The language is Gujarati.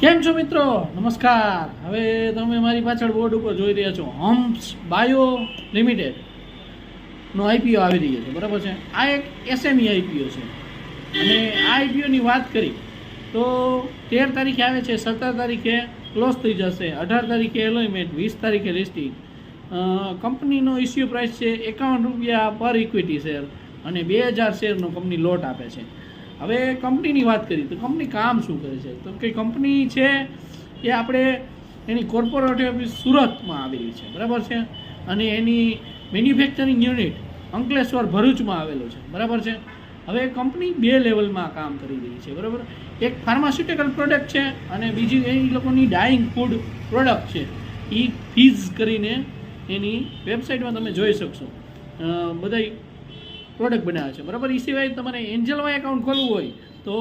કેમ છો મિત્રો? નમસ્કાર. હવે તમે મારી પાછળ બોર્ડ ઉપર જોઈ રહ્યા છો હમ્સ બાયો લિમિટેડ નો આઈપીઓ આવી રહ્યો છે, બરાબર છે. આ એક એસએમઈ આઈપીઓ છે અને આ આઈપીઓની વાત કરી તો 13 તારીખે આવે છે, 17 તારીખે ક્લોઝ થઈ જશે, 18 તારીખે એલોઇમેન્ટ, 20 તારીખે લિસ્ટિંગ. કંપનીનો ઇસ્યુ પ્રાઇસ છે ₹51 પર ઇક્વિટી શેર અને 2000 શેરનો કંપની લોટ આપે છે. હવે કંપનીની વાત કરી તો કંપની કામ શું કરે છે? તો કે કંપની છે એ આપણે એની કોર્પોરેટ ઓફિસ સુરતમાં આવેલી છે, બરાબર છે, અને એની મેન્યુફેક્ચરિંગ યુનિટ અંકલેશ્વર ભરૂચમાં આવેલો છે, બરાબર છે. હવે કંપની 2 લેવલમાં કામ કરી રહી છે, બરાબર. એક ફાર્માસ્યુટિકલ પ્રોડક્ટ છે અને બીજી એ લોકોની ડાઇંગ ફૂડ પ્રોડક્ટ છે. એ ફીઝ કરીને એની વેબસાઇટમાં તમે જોઈ શકશો, બધા પ્રોડક્ટ બનાવે છે, બરાબર. એ સિવાય તમારે એન્જલ વાય એકાઉન્ટ ખોલવું હોય તો